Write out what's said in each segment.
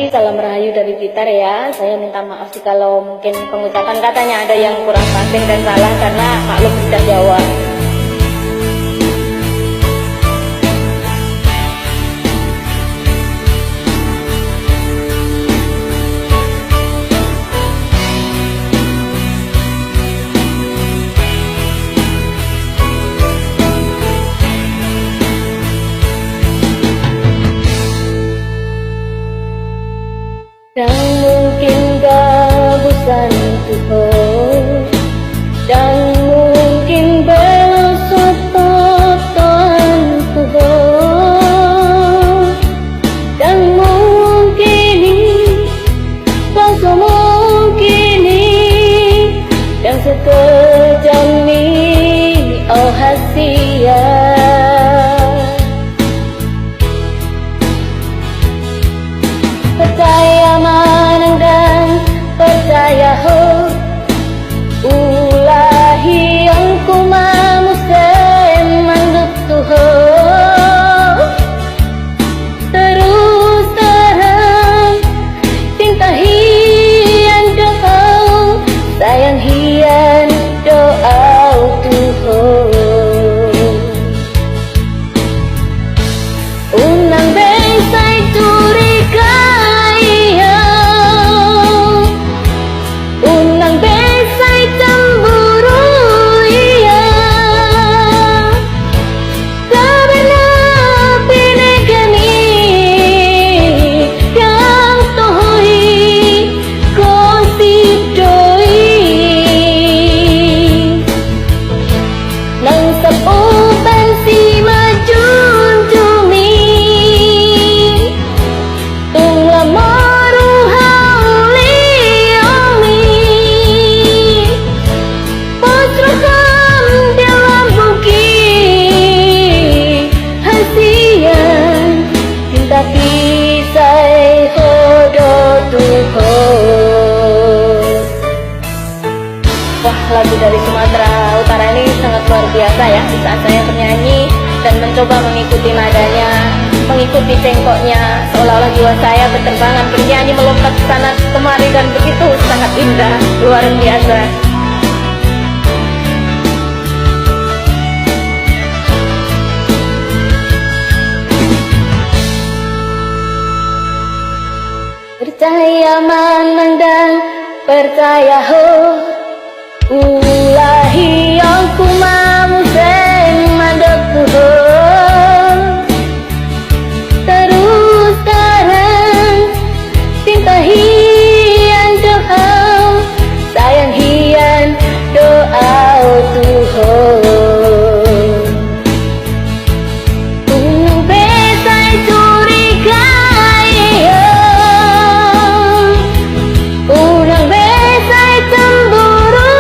salam rahayu dari Blitar ya. Saya minta maaf kalau mungkin pengucapan katanya ada yang kurang fasih dan salah karena maklum lidah Jawa. Dan mungkin kehabisan Tuhan, dan mungkin besok Tuhan, dan mungkin rasa mungkin dan sekejap ini oh hasia. Percaya manang dan percaya ho, ulahi yang ku mamu semanduk tuho. Terus terang cinta hian doa, sayang hian doa tuho. Unang besai curiga, wah, lagu dari Sumatera Utara ini sangat luar biasa ya. Di saat saya bernyanyi dan mencoba mengikuti nadanya, mengikuti cengkoknya, seolah-olah jiwa saya berterbangan bernyanyi melompat ke sana kemari dan begitu sangat indah, luar biasa. Percaya manang dan percaya ho, ulahi yang ku mamu semanduk tuho. Terus terang cinta hian doa, sayang hian doa tuho. Unang besai curiga, unang besai cemburu,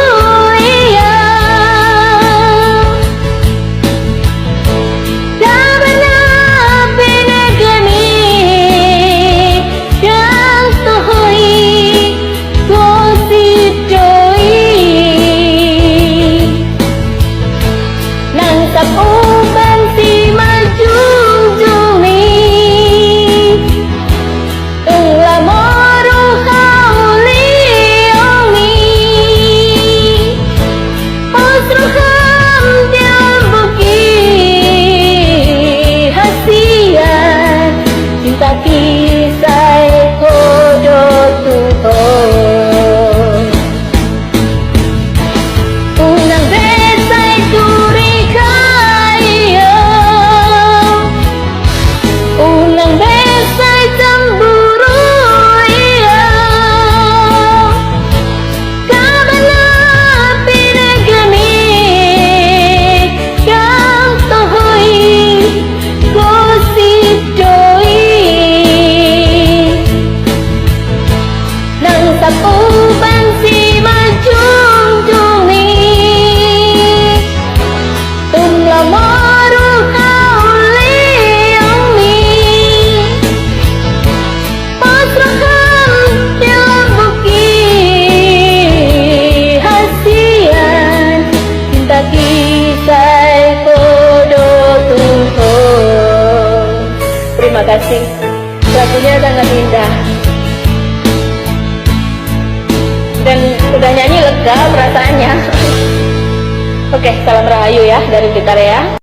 udah nyanyi lega perasaannya. Oke, salam rahayu ya dari Blitar ya.